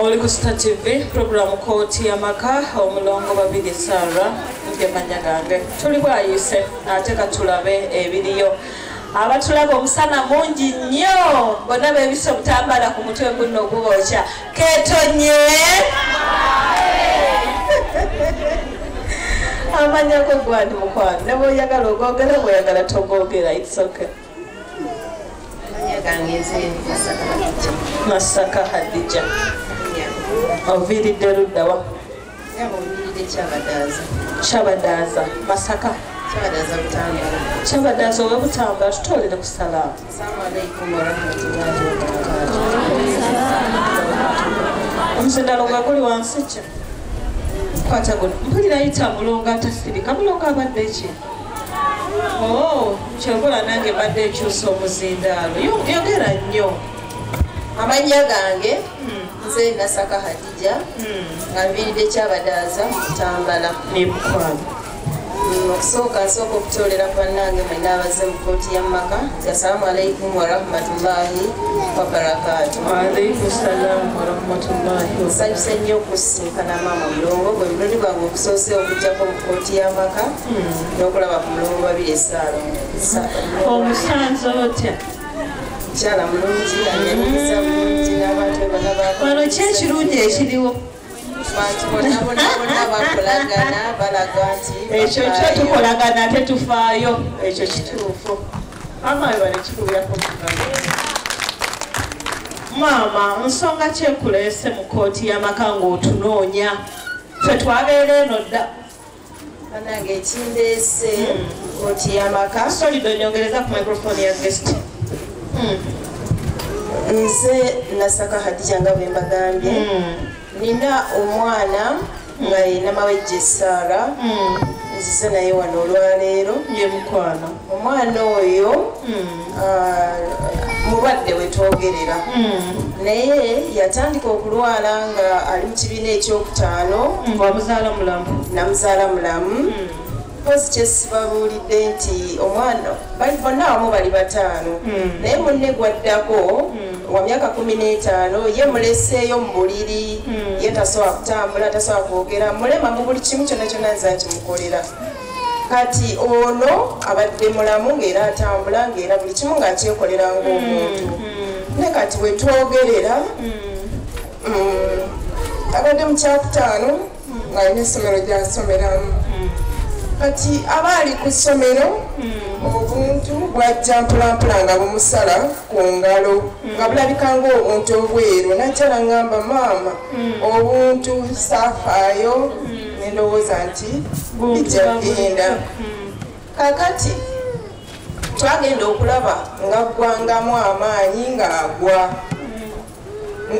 Oli ku Star TV program Kooti y'Amaka omulongo babiri Sarah nge manya gange tuli bwayise ate katulabe ebiriyo abatulaba omusana mungi nnyo bonna beebisa obutambala ku mutwe guno ogubokya ketonye amanya go gwandi mukwano ne bw'oyagala ogogera bw'oyagala togogera it's okay. Masaka Hadija oviridde ludda wa? Kyabadaza Masaka Kyabadaza owe Butambala tutolere ku salaamu. Omusindalo gwa guli wansi ki? Kwata guno mpulira yita mulongo atasirika mulongo abadde ki? Kyobola nange badde ekyusa omuzindaalo yogera nnyo. Amanya gange nze Nasaka Hadija nga nviridde Kyabadaza Butambala ne Bukwano. Okusooka nsooka okutolera bannange mwenna abaze mu Kooti y'Amaka. Assalamu alaikum wa rahmatullahi wa barakatuh. Wa alaikum salaam wa rahmatullahi wa barakatuh. Nsanyuse nnyo okusinkana maama mulongo gwe mulungi gwange okusoose okujjako mu Kooti y'Amaka n'okulaba ku mulongo babiri esaala. Omusanze otya? Mukyala mulungi anyaniriza bulungi n'abantu be bonna wano ki ekirungi ekiriwo? Abantu bonna bakolagana balaga nti ekyo kyo tukolagana tetufaayo ekyo kituufu. Maama we banekikubirako maama nsonga ki ekuleese mu Kooti y'Amaka ng'otunoonya ffe twabeera eno dda bannange ekindeese Kooti y'Amaka solido nyongereza ku microphone ya guest. Nze Nasaka Hadija nga bwe mbagambye nina omwana nga yina mawejje Sarah nzize naye wano olwaleero ye Mukwano. omwana oyo mulwadde wetwogerera naye yatandika okulwala nga ali mu kibiina ekyokutaano wamuzaala mulamu namuzaala mulamu pozi kyesibabuulidde nti omwana bonna awamu bali bataano naye munne gwaddako wa myaka 15 ye muleseeyo mu buliri ye tasobola kutambula tasobola kwogera mulema mu buli kimu kyonna kyonna nze akimukolera kati ono abadde mulamu ng'era atambula ng'era buli kimu ng'akyekolera ng'omuntu ne kati wetwogerera abadde mu kyakutaano ng'alina essomero gy'asomeramu kati abaali ku ssomero obuntu bwajja mpolampola nga bumusala ku ngalo nga bulabika ng'obuntu obweru najjala ngamba maama obuntu saafaayo nendowooza nti bijja kugenda kakati twagenda okulaba nga ggwangamu amaanyi ng'agwa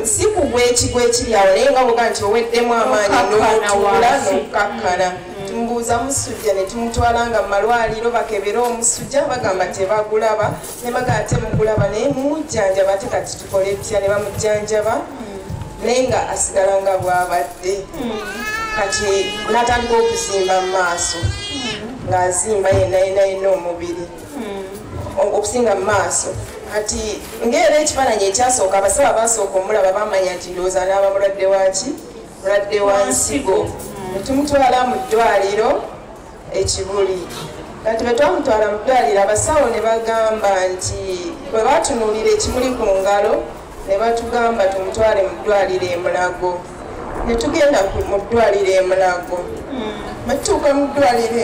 si kugwa ekigwa ekiri awo naye nga boga nti oweddemu amaanyi n'otuula n'okukakkana mbuuza musujja ne tumutwala nga mu malwaliro bakebera omusujja bagamba tebagulaba ne bagamba temugulaba naye mumujjanjaba ate kati tukole tutya ne bamujjanjaba naye nga asigala nga bw'abadde kati n'atandika okuzimba mu maaso ng'azimba yenna omubiri okusinga mu maaso kati ng'era ekifaananyi ekyasooka abasaba basooka omulaba bamanya nti ndowooza n'aba mulwadde waki mulwadde wa nsigo tumutwala mu ddwaliro ekibuli kati bwe twamutwala mu ddwaliro abasawo ne bagamba nti bwe batunuulira ekimuli ku ngalo ne batugamba tumutwale mu ddwaliro e Mulago ne tugenda mu ddwaliro e Mulago bwe tutuuka mu ddwaliro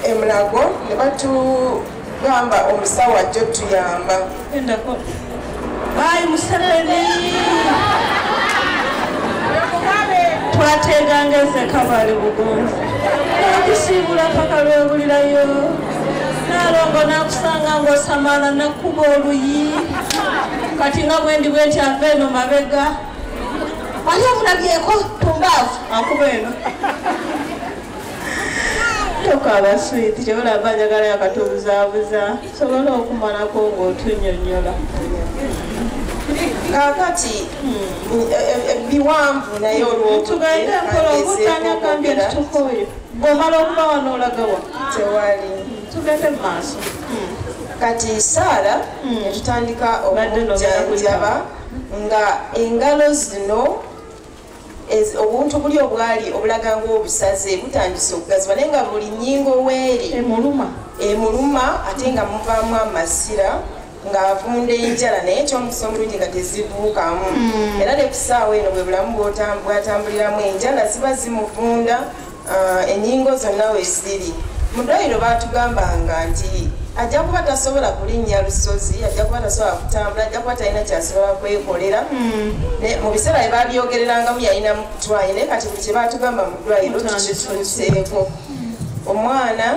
e Mulago ne batugamba omusawo ajja otuyamba bayi museveni twateganga eze kabali bugonzi nakisiibula paka lwebulirayo nalongo nakusanga ng'osamaala nakkuba oluyi kati nga bwendi bwenti ava eno mabega ali omulabyeko tumbaavu akuba eno tokaaba switi kyebalaba njagala yakatubuzaabuza sobola okumalako ng'otunyonyola kakati biwanvu naye tugende mpola obutanya gambye tutukoyo bw'omala okuba wano olagawa tewali tugende mu maaso kati Sarah netutandika okujjanjaba nga engalo zino obuntu buli obwali obulaga ng'obusaze butandise okugazibwa naye nga buli nnyingo weeri emuluma ate nga muvaamu amasira ng'avunda enjala naye ekyomukisa omulungi nga tezibuukamu era ne ku ssaawa eno bwe bulamu bwatambuliramu enjala ziba zimuvunda ennyingo zonna we ziri. Mu ddwaliro baatugambanga nti ajja kuba tasobola kulinnya lusozi, ajja kuba tasobola kutambula, ajja kuba talina kyasobola kwekolera. Mu biseera bye babyogererangamu yalina mu kutwaye naye kati buli kye baatugamba mu ddwaliro tukituuseeko. Omwana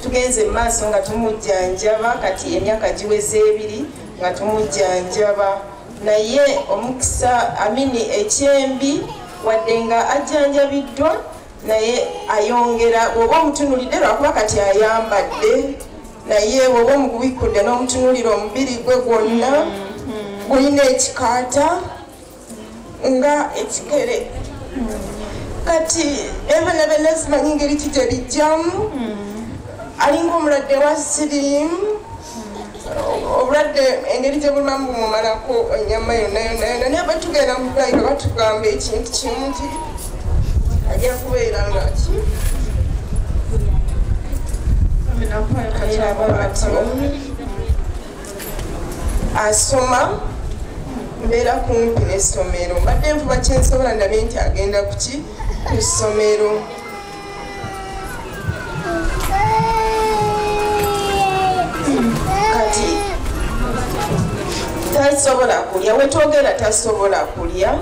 tugenze mu maaso nga tumujjanjaba kati emyaka giweze 2 nga tumujjanjaba naye omukisa ekyembi wadde nga ajjanjabiddwa naye ayongera oba omutunulidde lwakuba kati ayambadde naye oba omugubikudde n'omutunulira omubiri gwe gwonna gulina ekikaata nga ekikere kati ebene simanyi ngeri kijja bijjamu alinga omulwadde wa sirimu obulwadde engeri gye bulumamu bumumalako ennyama yonna naye batugenda mu ddwaliro batugamba ekintu kimu nti ajja kubeera nga ki asoma mbeera kumpi n'essomero mbadde nvuba kyensobola ndabye nti agenda ku ssomero kati tasobola kulya wetwogera tasobola kulya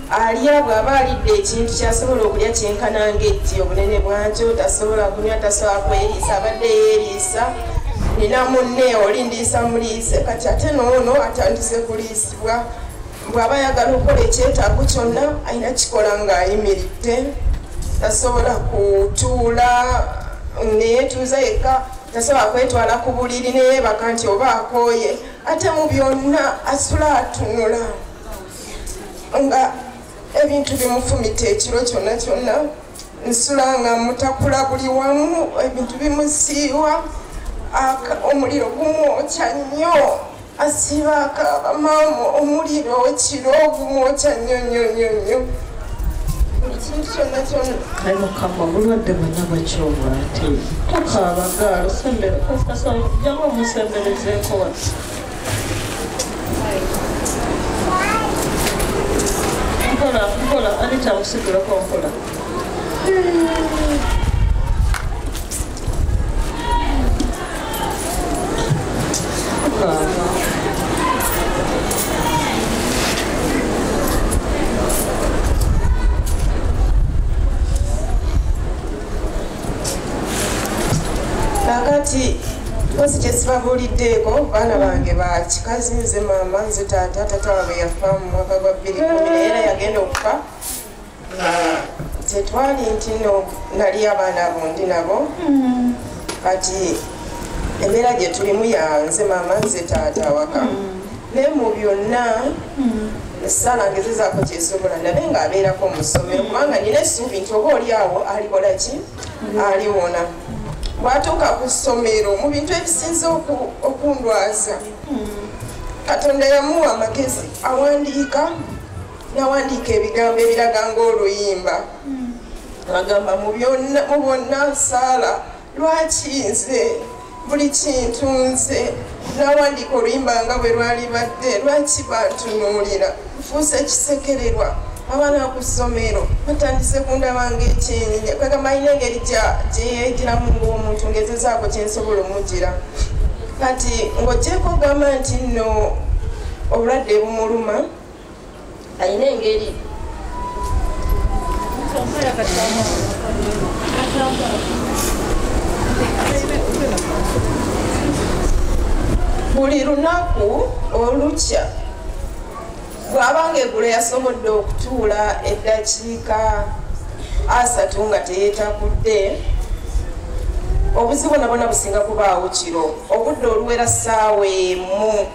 alya bw'aba alidde ekintu kyasobola okulya kyenkana ng'etti obunene bwakyo tasobola kunywa tasobola kweriisa abadde yeeriisa nina munne oli ndiisa muliise kati ate noono atandise kuliisibwa bw'aba ayagala okukola ekyetaago kyonna alina kikola ng'ayimiridde tasobola kutuula neyetuuza yekka tasobola kwetwala ku buliri neyeebaka nti oba akooye ate mu byonna asula atunula nga ebintu bimufumita ekiro kyonna kyonna nsula nga mutakula buli wamu ebintu bimusiiwa omuliro gumwokya nnyo asiiba akaaba maama omuliro ekiro gumwokya nnyo buli kintu kyonna kyonna ayi mukama obulwadde bwonna bwakyobwa ate tokaaba gaalo sembera jangu omusemberezeeko wati mpola anita musigulako mpola kakati kozi kyesibabuuliddeeko baana bange bakikazi nze maama nze taata tata waabwe yafa mu mwaka gwa 2010 era yagenda okufa tetwali nti no nali abaana abo ndi nabo kati embeera gye tulimu ya nze maama nze taata waka naye mu byonna essala ngezezaako kyesobola ndabe ng'abeerako mu ssomero kubanga nina essuubi nti oba oli awo alikola ki aliwona bwatuuka ku ssomero mu bintu ebisinza okundwaza katonda yamuwa amagezi awandiika nawandiika ebigambo ebiraga ng'oluyimba agamba mu bonna nsaala lwaki nze buli kintu nze nawandiika oluyimba nga bwe lwali badde lwaki bantunuulira nfuuse ekisekererwa abaana ku ssomero batandise kundaba ng'ekyenyinya kagamba alina engeri gyeyeetiramu ng'omuntu ngezezaako kyensobola omugira kati ng'ogyeko ogamba nti nno obulwadde bumuluma alina engeri buli lunaku olukya bw'abanga eggulo yasobodde okutuula eddakiika 3 nga teyeetakudde obuzibu nabona businga kubaawo kiro obudde oluwera ssaawa emu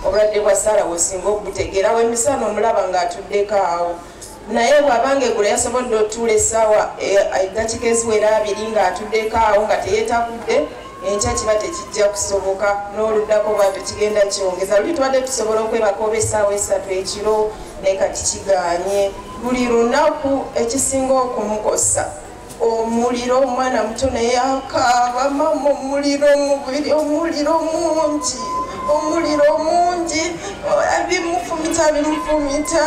obulwadde bwa saala bwesinga okubutegeerawo emisana omulaba ng'atuddeko awo naye bw'abanga eggulo yasobodde otuula essaawa eddakiika eziwera 2 ng'atuddeko awo nga teyeetakudde enkya kiba tekijja kusoboka n'oluddako bwatyo kigenda kyongeza luli tubadde tusobola okwebaka oba essaawa 3 ekiro naye kati kigaanye buli lunaku ekisinga okumukosa omuliro omwana muto naye akaaba mama omuliro omubiri omuliro mungi bimufumita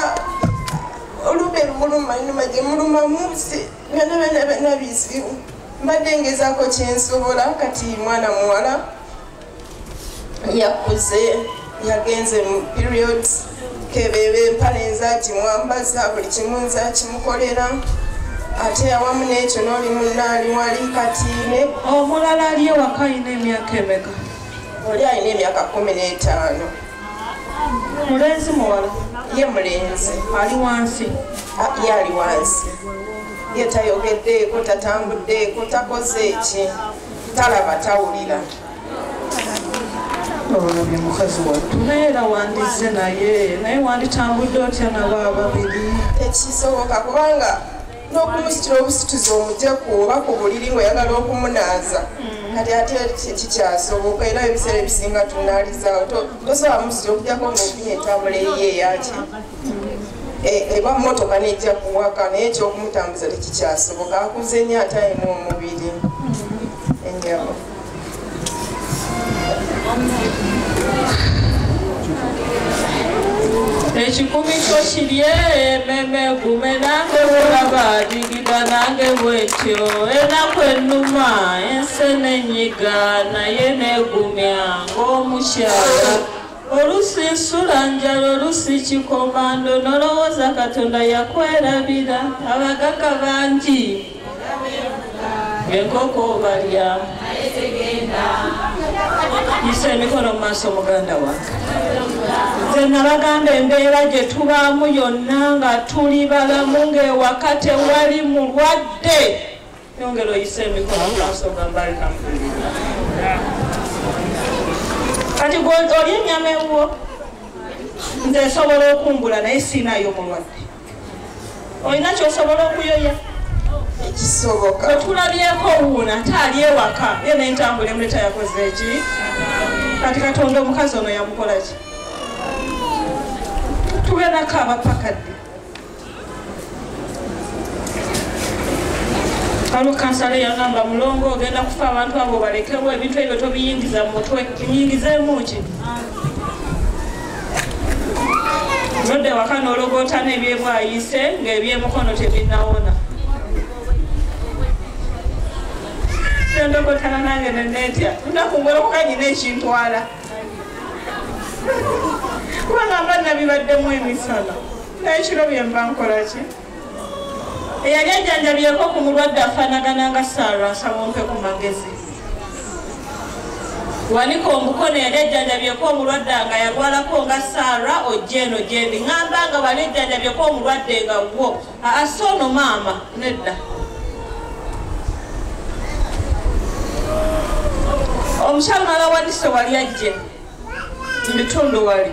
olube lumuluma inuma gye muluma musi byona bizibu mbadde ngezaako kyensobola kati mwana muwala yakuze yagenze mu periods kebebe empale nzakimwambaza buli kimu nzakimukolera ate awamu n'ekyo n'oli munnaali wali katiine omulala ali ewaka alina emyaka emeka oli alina emyaka 15 mulenzi muwala ye mulenzi ali wansi ye ali wansi ye tayogeddeeko tatambuddeeko takoze eki talaba tawulira olabye mukazi wattu naye era wandize naye wanditambudde otya nabo ababiri tekisoboka kubanga n'okumusitula obusituzi omugyaku oba ku buliri ng'oyagala okumunaaza kati ate kikyasoboka era ebiseera ebisinga tunaalizaawo tosobola musitula okugyako ng'ofunye entambula eriyo eyaki eba mmotoka nejja kuwaka naye ekyokumutambuza tekikyasoboka akuze nnyo ate alina omubiri enjabo ekikumi kyo kirye ememe gume nange bulaba digida nange bwetyo enaku ennuma ensene enyiga naye negumya ng'omukyala olusi nsula njala olusi kikomando nolowooza katonda yakwerabira abagagga bangi enkoko balya yisa emikono mu maaso muganda wange nze nabagamba embeera gye tubaamu yonna nga tuli balamu ng'ewaka tewali mulwadde yongera oyisa emikono mu maaso gambalikamu kati oli ennyama ewuwo nze esobola okumbula naye siinayo mulwadde olina kyosobola okuyoya ekisoboka otulabyeko wuuna ate ali ewaka ye n'entambula emuleta yakoze eki kati katonda omukazi ono yamukola ki tugendako abapakadde kalo kansala yagamba mulongo ogenda kufa abantu abo balekewo ebintu ebyo tobiyingiza mu mutwe biyingizeemu ki lodde waka n'ologoota n'ebyebwayise ng'ebyemukono tebinawona ndogotana nange nenetya nakungula okukanyina ekintwala kubanga mba nabibaddemu emisana naekiro byemba nkolaki eyali ajjanjabyeko ku mulwadde afaanagana nga Sarah nsawompe ku magezi wanika omukono yali ajjanjabyeko omulwadde nga yalwalako nga Sarah ojjeeno gyendi ŋŋamba nga wali ajjanjabyeko omulwadde nga wo asono maama nedda omukyala mala wadise wali ajje mubitundu wali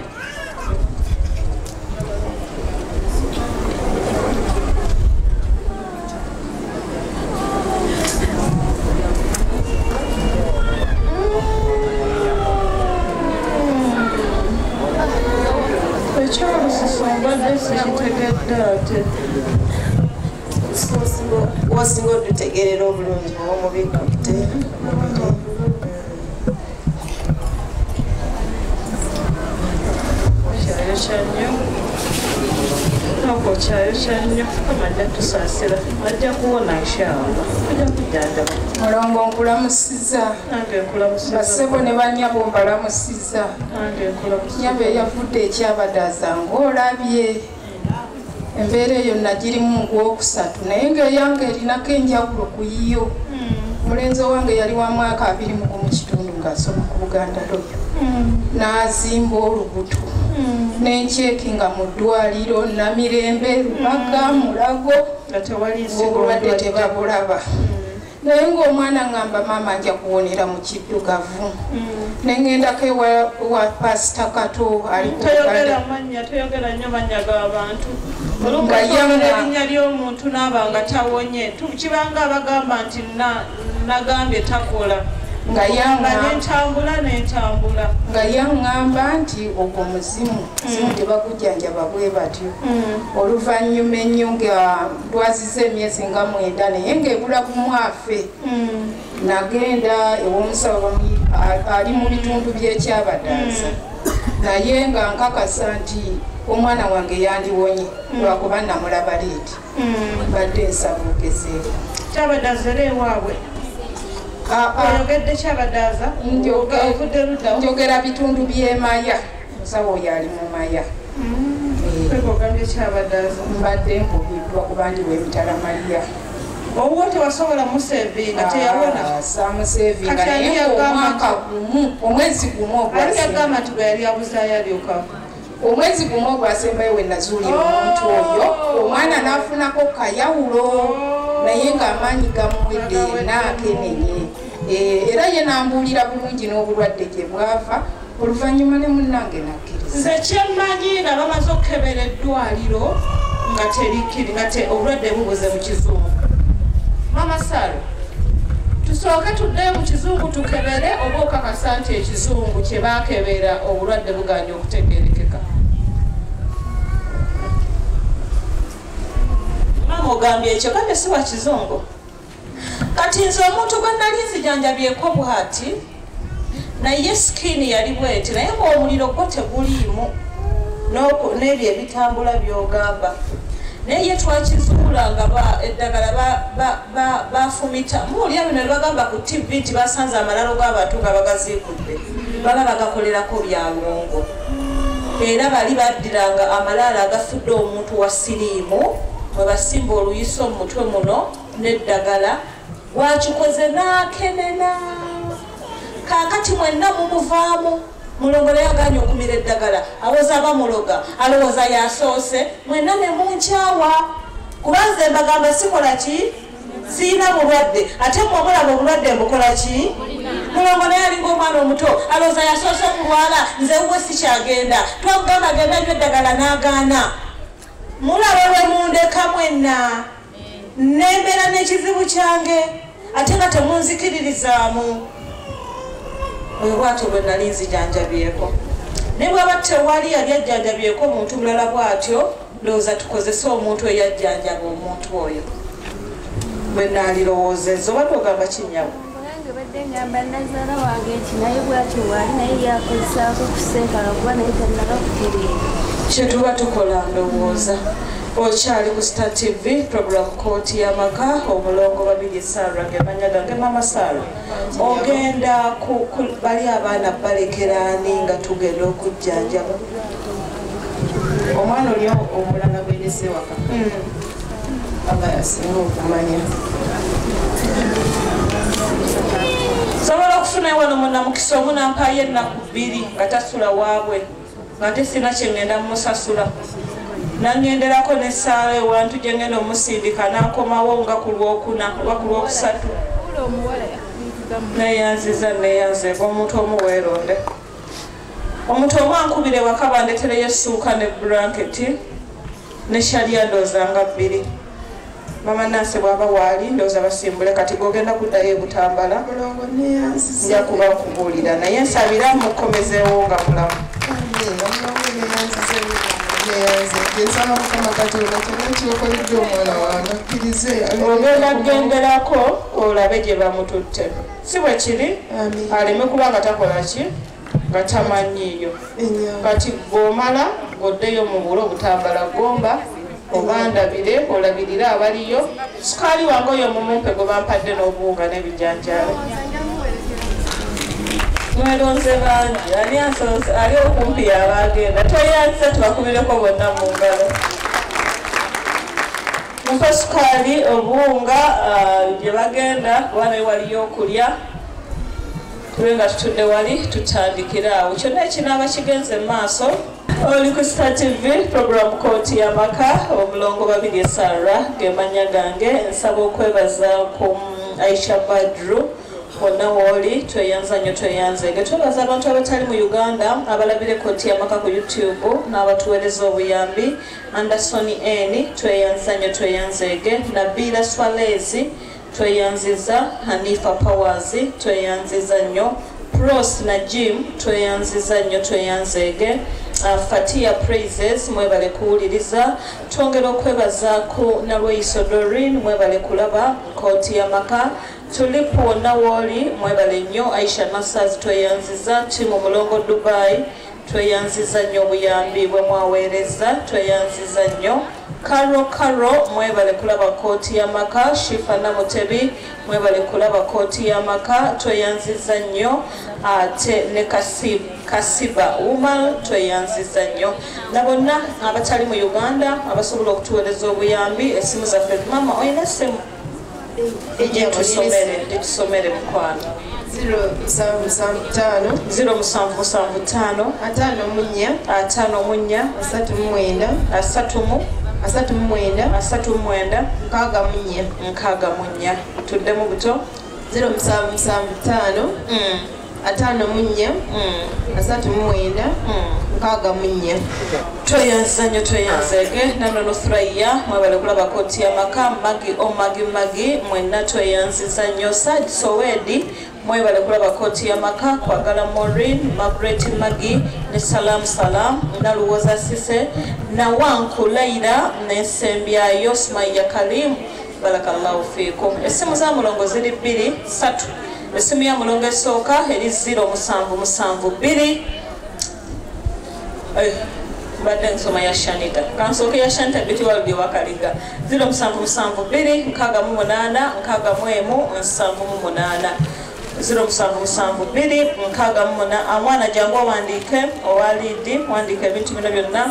ekyolusisombadde sikitegedde ate wasinga odutegerera obulungi omubikutte kyanyo noko kyayo kyanyo amajja tusaasira ajja kuwona inshallah ajja kujjanjaba mulongo nkulamusiza nange nkulamusiza basebo ne banyabo mbalamusiza nange nkulamusiza nyabe yavudde ekyabadaaza ng'olabye embeera eyo nagirimu ng'okusatu naye ng'eyange erinako enjawulo ku yiyo mulenzi wange yali wa mwaka 21 mu kitundu ng'asoma ku Buganda Royal n'azimba olubuto n'enkyeki nga mu ddwaliro Namirembe Lubaga Mulago obulwadde tebabulaba naye ng'omwana ngamba maama nja kuwonera mu kiddugavu neŋŋendako ewa pasita Kato ali toyogera nnyo mannya g'abantu olukasogera erinnya ly'omuntu n'aba nga tawonye kibanga abagamba nti nagambye takola nga yaŋŋamba nti ogwo muzimu tebagujjanjaba bwe batyo. Oluvannyuma ennyo nga lwaziza emyezi nga 9 naye ng'ebula kumwafe nagenda ew'omusawo ali mu bitundu by'ekyabadaaza naye nga nkakasa nti omwana wange yandiwonye lwakuba namulaba leeti badde nsaba ogezeeko. Kyabadaaza era ewaabwe oyogedde Kyabadaaza njogera bitundu by'emaya musawo oyo ali mu maya kwegogambye Kyabadaaza mbadde nkubiddwa kuba ndi w'emitala Mariya. Owuwo tewasobola musevinga teyawona samusevinga naye omwaka gumu omwezi gumu ogwagamba nti bwe yali abuzaayo alyoka omwezi gumu ogwasembayo we nazuulira omuntu oyo omwana n'afunako kayawulo naye ng'amaanyi gamuwedde naakenenye era ye nambuulira bulungi n'obulwadde gye bwava oluvannyuma ne munnange nakkiriza. Nze kyemmanyi nga bamaze okukebera eddwaliro nga obulwadde bubuze mu kizungu. Mama Saro, tusooke tuddeyo mu kizungu tukebere oba okakasa nti ekizungu kye baakebera obulwadde buganye okutegeerekeka. Mama ogambye ekyo kale si wa kizungu. Kati nze omuntu gwe nali nzijanjabyeko bw'ati naye sikini yali bweti naye ng'omuliro gwo teguliimu n'ebyo ebitambula by'ogamba. Naye twakizuula nga eddagala bafumita muulya bino nebagamba ku TV nti basanze amalalo g'abantu nga bagaziikudde baba bagakolerako byalongo era bali baddiranga amalaalo agafudde omuntu wa siriimu mwe basimba oluyiso mu mutwe muno n'eddagala wakikoze n'akenena kaakati mwenna mumuvaamu mulongo naye aganye okumira eddagala awoza bamuloga alowooza yasoose mwenna ne munkyawa kubanze mbagamba sikola ki siina bulwadde ate mwomulaba obulwadde mbukola ki mulongo naye alinga omwana omuto alowooza yasoose okulwala nze wuwe sikyagenda twakugamba agenda nyo eddagala n'agaana mulaba lwe mundeka mwenna nembeera n'ekizibu kyange ate nga temunzikiririzaamu. Oyo bwatyo bwe nali nzijanjabyeko ne bwaba tewali yali ajjanjabyeko omuntu mulala bwatyo ndowooza tukozese omuntu eyajjanjaba omuntu oyo bwe nalirowoozezza oba togamba kinyawo badde ngamba nazaala wange nti naye bwatyo waali naye yakozesaako kuseekala kuba naye tannaba kutereera kyetuba tukola ndowooza. Okyali ku Star TV program Kooti y'Amaka omulongo babiri Sarah gemanya gange Mama Sarah ogenda bali abaana balekeraani nga tugenda okujjanjaba omwana oli omulala gwendese waka aba yasinga okumanya sobola okufuna wano munnamukisa omu nampaayo ennaku 2 nga tasula waabwe nga nte sina kyengenda mumusasula nangenderako n'essaala ewantu gye ngenda omusindika n'akomawo nga ku Lwokuna oba ku Lwokusatu neyanziza neyanzeeko omuntu omu weeronde omuntu omu ankubire waka bandetereyo essuuka ne blanketi ne shalya ndooza nga 2 mama Nansi bw'aba waali ndooza basimbule kati gogenda kuddayo ebutambala nja kuba nkubuulira naye nsabira mukomezeewo nga mulamu ogenda kugenderako olabe gye bamututte si bwe kiri aleme kuba nga takola ki nga tamanyiiyo kati bw'omala goddeyo mu bulo obutambala gomba oba ndabire olabirire abaliyo sukaali wange oyo mumumpe gwe bampadde n'obuwunga n'ebijanjaalo mwelonze bangi ani asoose ali okumpi yabagenda toyanze tubakubireko bonna mu ngalo mumpe sukaali obuwunga gye bagenda kuba naye waliyo okulya tube nga tutudde wali tutandikira awo kyonna ekinaaba kigenze mu maaso. Oli ku Star TV program Kooti y'Amaka omulongo babiri Sarah gemanya gange nsaba okwebaza ku Aisha Badru wonna wooli tweyanza nnyo tweyanzege twebaza abantu abatali mu Uganda abalabire Kooti y'Amaka ku YouTube n'abatuweereza obuyambi Anderson N tweyanza nnyo tweyanzege Nabila Swalezi tweyanziza Hanifa Powers tweyanziza nnyo Pros na Jim tweyanziza nnyo tweyanzeege Fatia Praises mwebale kuwuliriza twongera okwebazaako Nalweyiso Doreen mwebale kulaba kooti y'amaka Tulipo Nawoli mwebale nnyo Aisha Nassaz tweyanziza Timu Mulongo Dubai tweyanziza nnyo obuyambi bwe mwaweereza tweyanziza nnyo Karo mwebale kulaba kooti y'amaka Shifa Namutebi mwebale kulaba kooti y'amaka tweyanziza nnyo ate ne Kasiba Umal tweyanziza nnyo na bonna abatali mu Uganda abasobola okutuweereza obuyambi essimu zaffe mama oyina essimu tusomere mukwano 0775 nkaaga tuddemu buto 0775 tweyanziza nnyo tweyanzeege Nanono Thraya mwebale kulaba kooti y'amaka Magi mwenna tweyanziza nnyo Sadi Sowedi mwebale kulaba kooti y'amaka Kwagala Maureen Margaret Magi ne Salam Naluwoza Sise Nawanku Laila ne Sembyayo Sumaya Kalim barakallahu fiikum essimu za mulongo ziri 2 3 essimu ya mulongo esooka eri 0772 mbadde nsoma ya Shanita kansooke ya Shanita biti waludi wakaliga 0772 688 0772 amwana jangu wandiike owalidi wandiika ebintu bino byonna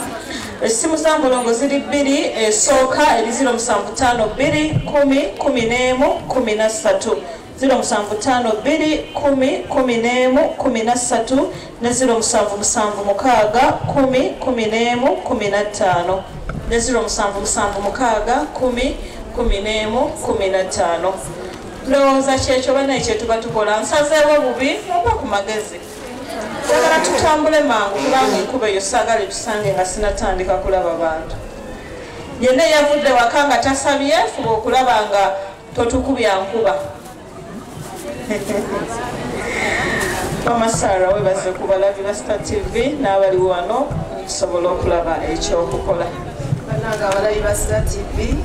essimu za mulongo ziri 2 esooka eri 0752 10 11 13 0752 10 11 13 ne 0776 10 11 15 ne 0776 10 11 15 ndowooza kyekyo bana ekyo tuba tukola nsazeewo bubi oba ku magezi sagala tutambule mangu kubanga enkuba eyo saagala tusange nga sinatandika kulaba bantu yenna yavudde waka nga tasabye fuba okulaba nga totukubya nkuba Mamasara webaze kubalabira Star TV n'abali wano nsobola okulaba ekyokukola banaga abalabira Star TV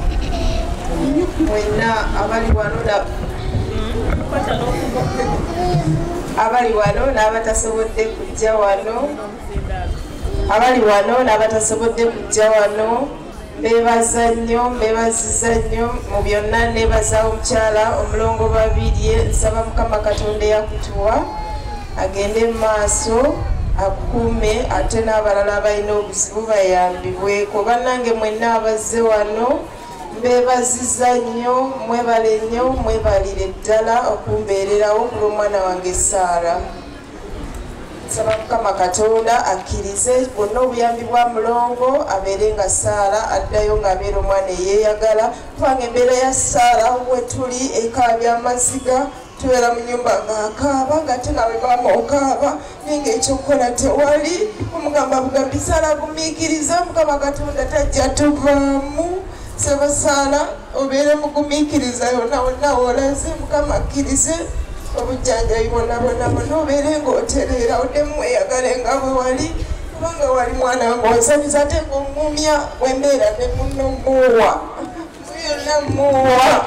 mwenna abali wano n'abatasobodde kujja wano bebaza nnyo bebaziza nnyo mu byonna nebaza omukyala omulongo babirye nsaba Mukama Katonda yakutuwa agende mu maaso akukuume ate n'abalala abalina obuzibu bayambibweko bannange mwenna abazze wano bebaziza nnyo mwebale nnyo mwebalire ddala okumbeererawo ku lw'omwana wange Saara nsaba Mukama Katonda akkirize bonna obuyambi bwa mulongo abeere nga Saara addayo ng'abeera omwana eyeeyagala kubanga embeera ya Saara we tuli ekaabya amaziga tubeera mu nnyumba ng'akaaba ng'ate nawe maama okaaba naye ng'ekyokukola tewali omugamba bugambi Saara gumiikiriza Mukama Katonda tajja tuvaamu saba Saara obeere mugumiikiriza yonna wonna wolaze Mukama akkirize obujjanjabi bonna obeere ng'otereera oddemu weyagale nga bwe wali kubanga wali mwana wange wansanyusa ate ng'oŋŋumya wembeera ne munno muwa yonna muwa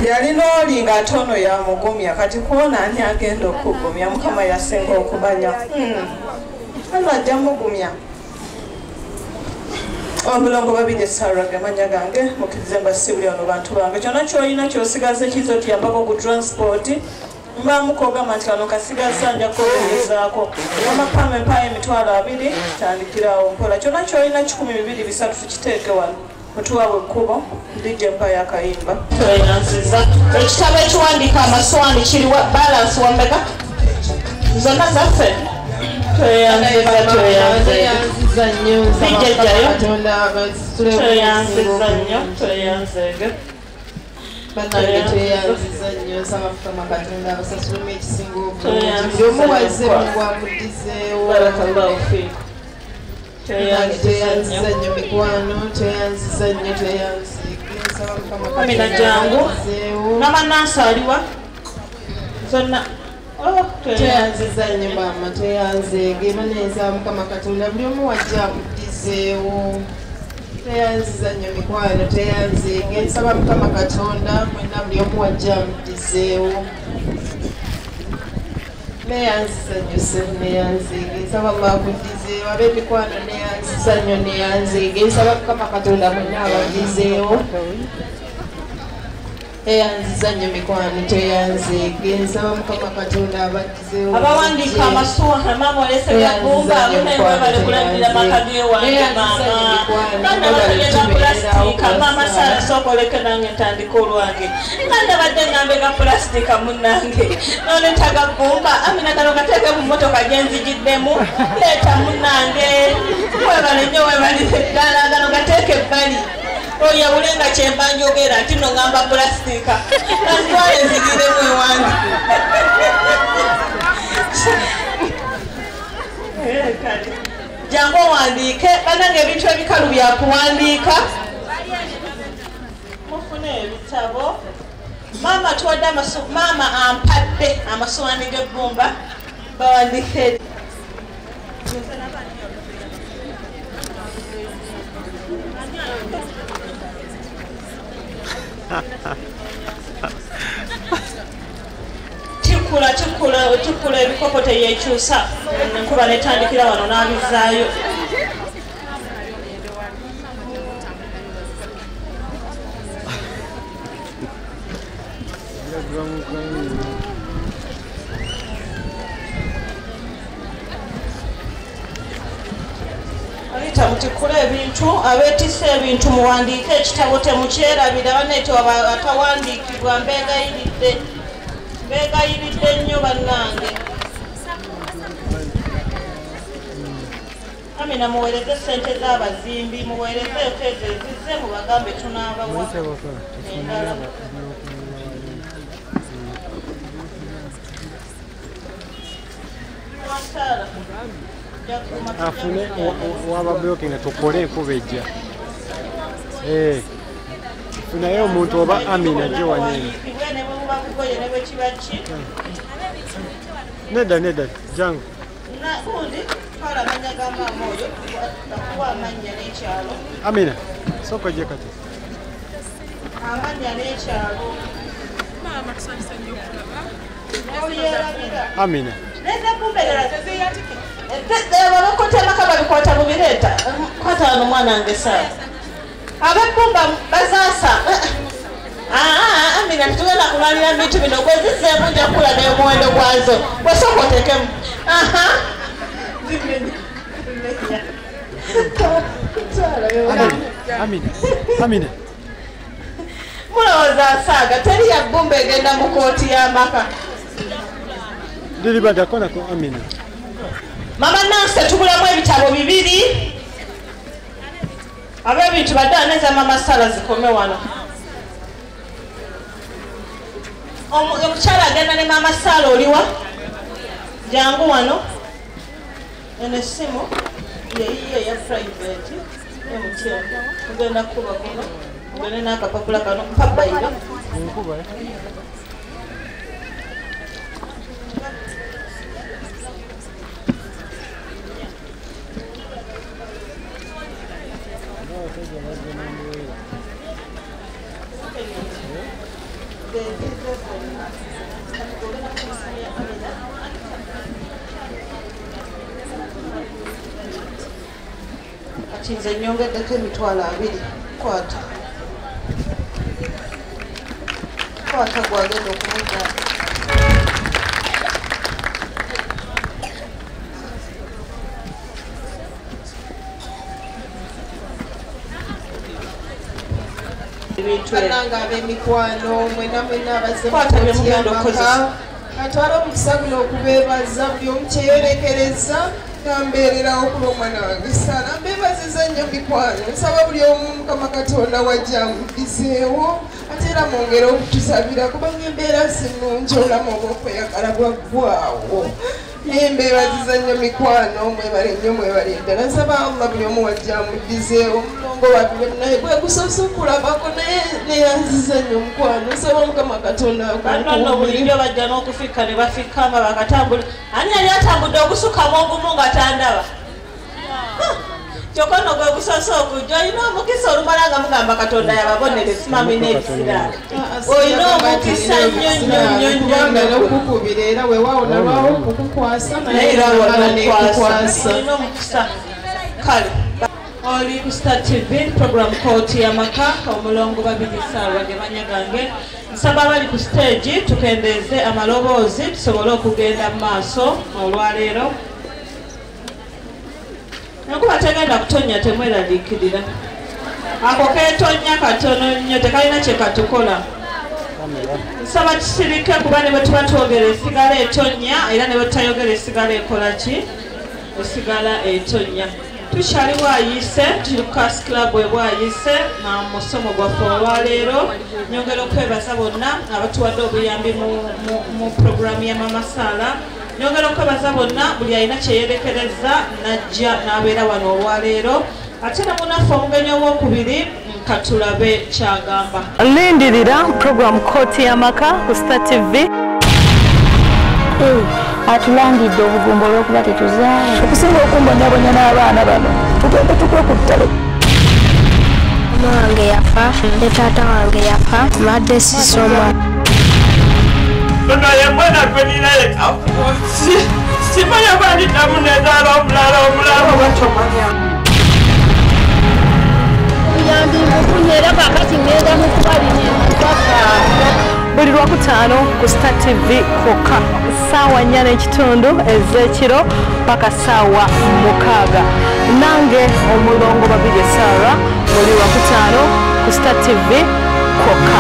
yalina oli ng'ate ono yamugumya kati kuona ani agenda okugumya Mukama yasenga okumanya ano ajja mugumya omulongo babiri Saara gemanya gange mukkirize mbasibuli ono bantu bange kyonna kyolina kyosigaze kizo tuyambako ku transport mbamukogamba nti kano kasigaza nja kwegezaako amapama empaya emitwalo 2 tandikirawo mpola kyonna kyolina 1,200 tukiteeke wano mutuwawe ekkubo ndijja empaya akayimba tweyanziza ekitabo ekiwandiika amaswani kiriwa balance wambeka zonna zaffe Amina jangu mama Nansa aliwa zonna tweyanziza nnyo maama tweyanzege baneza mukama katonda buli omu wajja amuddizeewo tweyanziza nnyo mikwano tweyanzege nsaba mukama katonda mwena buli omu wajja amuddizeewo neyanziza nnyo ssevu neyanzege nsaba Allah akuddizeewo ab'emikwano neyanziza nnyo neyanzege nsaba mukama katonda mwena abaddizeewo eyanziza nnyo mikwano tweyanzege nsaba mukama katonda abaddizeewo abawandiika amasuwa mama olesebya bumba bale kulabirira makage wange mama nanda batagenda pulastika mama sala sokoleke nange ntandika olwange nanda badde ngambe ga pulastika munnange none ntaga bumba Amina kano kateeke mu mmotoka gye nzigiddemu leeta munnange webale nnyo webalire ddala gano gateeke ebbali oya ulenga kyemba njogera nti no ngamba plastika nantwale nzigiremu ewange jangu owandiike banange ebintu ebikalu byakuwandiika mufune ebitabo mama tuwadde mama ampadde amasuwani g'ebbumba bawandiike tikula ebikopo teyekyusa enkuba netandikira wano n'abizaayo alita mutikula ebintu abeetisse ebintu muwandiike ekitabo temukyerabira baneeti atawandiikibwa mbegayiridde nnyo bannange Amina muweereze ssente z'abazimbi muweereze ezo ezizze mubagambe tunaabawa endala afune wabablokinga tukole enkuba ejja funayo omuntu oba Amina gye wanene nedda jangu Amina soko gye kati amanya n'ekyalo Amina babakotemaka babikwata bubireeta kwata wano mwana wange saa abebbumba bazaasa Amina titugenda kulwanira bintu bino gwezizeemu nja kula n'omuwendo gwazo bwesooka otekemu Amina mulowooza nsaaga teri ya bbumba egenda mu kooti y'amaka liribadako nako Amina mama Nansa tubulamu ebitabo 2 ab'ebintu badde aneza mama Sala zikome wano omukyala agenda ne mama Sala oliwa jangu wano eno essimu yeyiye ya private emukyenda ogenda kuba kuno ogende n'akapapula kano mpabayiro kati nze nnyongeddeko emitwalo 2 kwata gwagenda okumuga bananga ab'emikwano mwena abazze mukotyamaka atwala omukisa guno okubeebaza buli omu kyeyolekereza nambeererawo kuba omwana wange Sara mbeebaziza nnyo mikwano nsaba buli omu Mukama Katonda wajja amuddizeewo ate era mwongere okutusabira kubanga embeera sinungi olamu oba okweyagala gwaggwaawo naye mbeebaziza nnyo mikwano mwebale nnyo mwebale ddala nsaba Allah buli omu wajja amuddizeewo omulongo wabire naye gwe gusoose okulabako naye neyanziza nnyo mukwano nsaba Mukama Katonda bulijjo bajja n'okufika ne bafika nga bakatambula ani yali atambudde ogusukamu ogumu nga tandaba kyokka nno gwe gusoose okujja olina omukisa olumala nga mugamba Katonda yababonereza simami n'ebisiraala olina omukisa nnyo n'okukubira era weewaawo nalwawo okukukwasa naye era mala n'ekukwasa olina omukisa kale oli ku Star TV program kooti y'amaka omulongo babiri Sarah gemanya gange nsaba abali ku stage tukendeeze amaloboozi tusobole okugenda mu maaso olwaleero nakuba tegenda kutonya temweraliikirira ako keetonya katono nnyo tekalina kye katukola nsaba kisirike kuba ne bwe tuba twogera esigala etonya era ne bwe tutayogera esigala ekola ki esigala etonya tukyali bwayise tuli ku Cars Club bwayise na musomo gwaffe olwaleero nyongera okwebaza bonna abatuwadde obuyambi mu programu ya Mama Sarah nyongera okwebaza bonna buli alina kyeyerekereza najja n'abeera wano olwaleero ate ne munaffe omugenyi owokubiri katulabe kyagamba lindirira program kooti y'amaka ku Star TV atulangidde obugumba olw'okuba tetuzaala okusinga okumbonyabonya n'abaana bano tugende tukwe ku ttale mama wange yafa ne taata wange yafa madde sisoma naye mbona tweninaye simanya banditamu nezaala omulala batomanya kuyambi mbufunye era kakati ngenda mu kubalinepapa buli lwakutaano ku Star TV kwokka ssaawa 4:30 ez'ekiro paka ssaawa 6 nange omulongo babiri Sarah buli lwakutaano ku Star TV kwokka